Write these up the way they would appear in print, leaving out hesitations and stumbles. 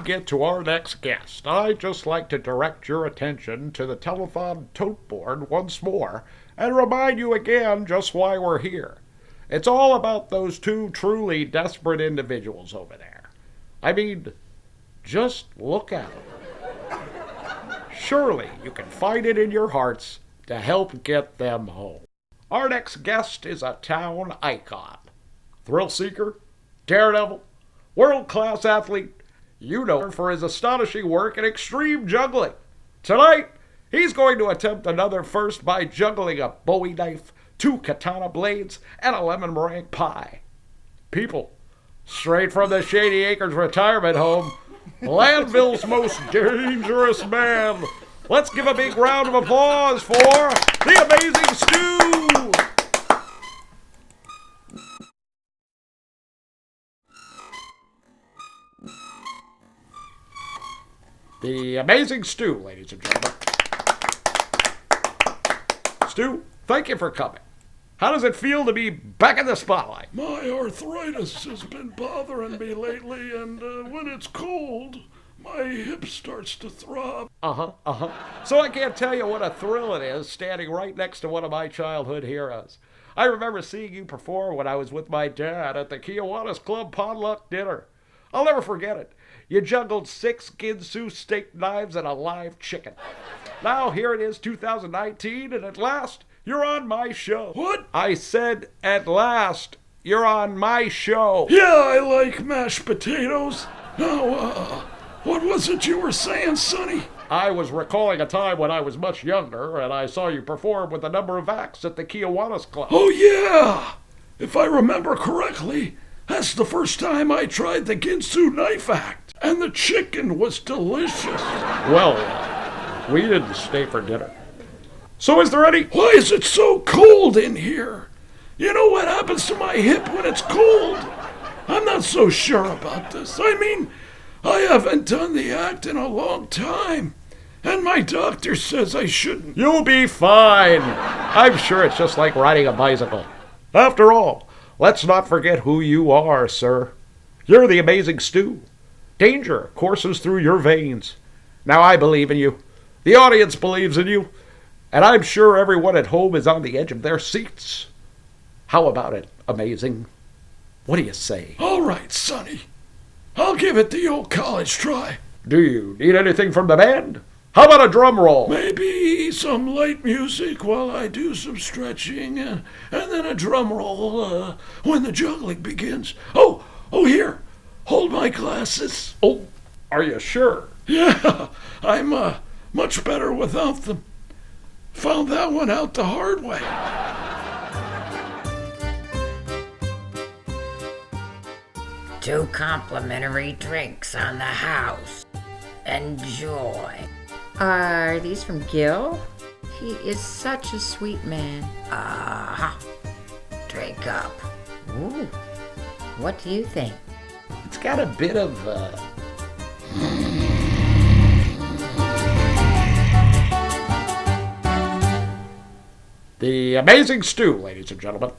get to our next guest, I'd just like to direct your attention to the Telethon tote board once more and remind you again just why we're here. It's all about those two truly desperate individuals over there. I mean, just look at them. Surely you can find it in your hearts to help get them home. Our next guest is a town icon. Thrill seeker, daredevil, world-class athlete. You know him for his astonishing work in extreme juggling. Tonight, he's going to attempt another first by juggling a Bowie knife, 2 katana blades, and a lemon meringue pie. People, straight from the Shady Acres retirement home, Landville's most dangerous man. Let's give a big round of applause for the amazing Stu! The amazing Stu, ladies and gentlemen. Stu, thank you for coming. How does it feel to be back in the spotlight? My arthritis has been bothering me lately, and when it's cold, my hip starts to throb. So I can't tell you what a thrill it is standing right next to one of my childhood heroes. I remember seeing you perform when I was with my dad at the Kiwanis Club potluck dinner. I'll never forget it. You juggled 6 Ginsu steak knives and a live chicken. Now here it is, 2019, and at last, you're on my show. What? I said, at last, you're on my show. Yeah, I like mashed potatoes. Now, what was it you were saying, Sonny? I was recalling a time when I was much younger, and I saw you perform with a number of acts at the Kiwanis Club. Oh, yeah! If I remember correctly, that's the first time I tried the Ginsu knife act, and the chicken was delicious. Well, we didn't stay for dinner. So is there any... Why is it so cold in here? You know what happens to my hip when it's cold? I'm not so sure about this. I mean, I haven't done the act in a long time, and my doctor says I shouldn't. You'll be fine. I'm sure it's just like riding a bicycle. After all, let's not forget who you are, sir. You're the amazing Stu. Danger courses through your veins. Now I believe in you. The audience believes in you. And I'm sure everyone at home is on the edge of their seats. How about it, amazing? What do you say? All right, Sonny. I'll give it the old college try. Do you need anything from the band? How about a drum roll? Maybe some light music while I do some stretching, and then a drum roll when the juggling begins. Oh, here. Hold my glasses. Oh, are you sure? Yeah, I'm much better without them. Found that one out the hard way. Two complimentary drinks on the house. Enjoy. Are these from Gil? He is such a sweet man. Drink up. Ooh. What do you think? It's got a bit of, The amazing Stu, ladies and gentlemen.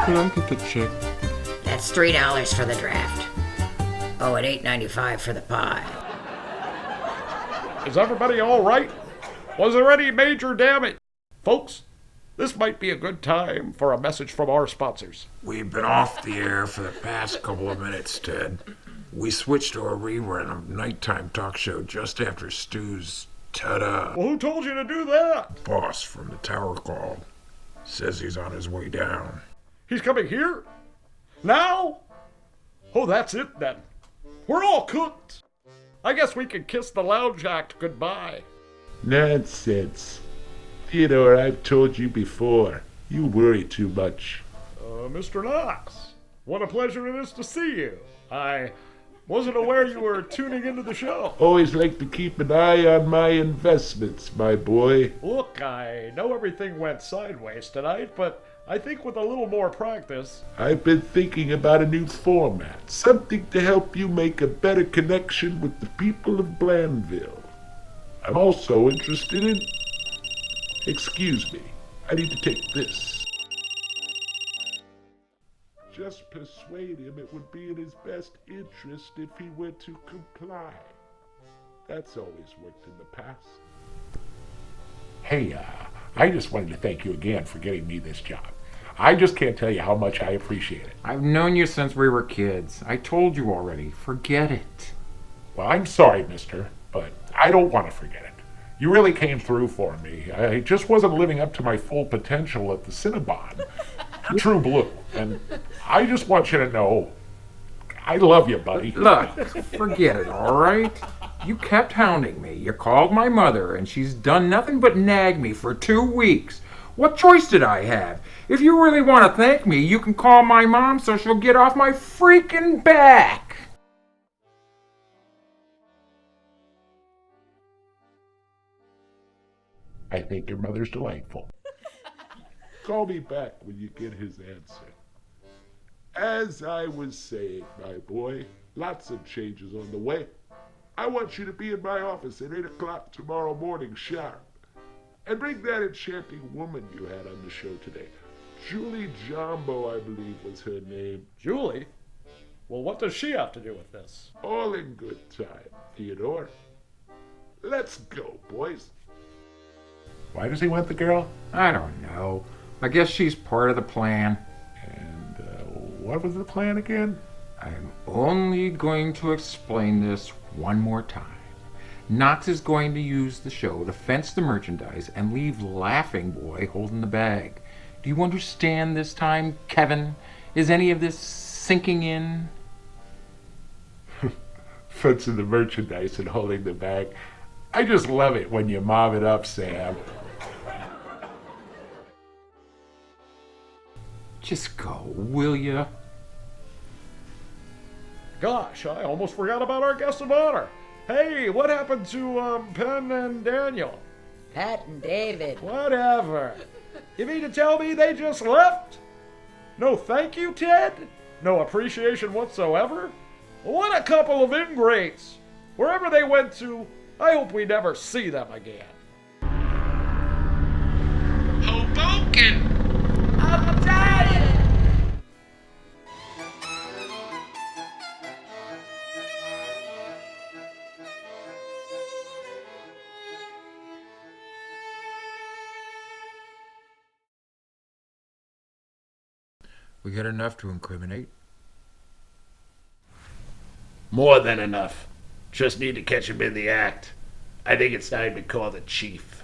Could I get the check? That's $3 for the draft. Oh, and $8.95 for the pie. Is everybody all right? Was there any major damage? Folks, this might be a good time for a message from our sponsors. We've been off the air for the past couple of minutes, Ted. We switched to a rerun of nighttime talk show just after Stu's ta-da. Well, who told you to do that? Boss from the tower called. Says he's on his way down. He's coming here? Now? Oh, that's it then. We're all cooked. I guess we can kiss the lounge act goodbye. Nonsense. Theodore, I've told you before. You worry too much. Mr. Knox, what a pleasure it is to see you. I Wasn't aware you were tuning into the show. Always like to keep an eye on my investments, my boy. Look, I know everything went sideways tonight, but I think with a little more practice. I've been thinking about a new format, something to help you make a better connection with the people of Blandville. I'm also interested in... Excuse me, I need to take this. Just persuade him it would be in his best interest if he were to comply. That's always worked in the past. Hey, I just wanted to thank you again for getting me this job. I just can't tell you how much I appreciate it. I've known you since we were kids. I told you already. Forget it. Well, I'm sorry, mister, but I don't want to forget it. You really came through for me. I just wasn't living up to my full potential at the Cinnabon. You're true blue, and I just want you to know I love you, buddy. Look, forget it, all right? You kept hounding me. You called my mother, and she's done nothing but nag me for 2 weeks. What choice did I have? If you really want to thank me, you can call my mom so she'll get off my freaking back. I think your mother's delightful. Call me back when you get his answer. As I was saying, my boy, lots of changes on the way. I want you to be in my office at 8 o'clock tomorrow morning sharp. And bring that enchanting woman you had on the show today. Julie Jumbo, I believe was her name. Julie? Well, what does she have to do with this? All in good time, Theodore. Let's go, boys. Why does he want the girl? I don't know. I guess she's part of the plan. And what was the plan again? I'm only going to explain this one more time. Knox is going to use the show to fence the merchandise and leave Laughing Boy holding the bag. Do you understand this time, Kevin? Is any of this sinking in? Fencing the merchandise and holding the bag. I just love it when you mob it up, Sam. Just go, will ya? Gosh, I almost forgot about our guest of honor. Hey, what happened to, Penn and Daniel? Pat and David. Whatever. You mean to tell me they just left? No thank you, Ted? No appreciation whatsoever? What a couple of ingrates! Wherever they went to, I hope we never see them again. Hoboken! We got enough to incriminate. More than enough. Just need to catch him in the act. I think it's time to call the chief.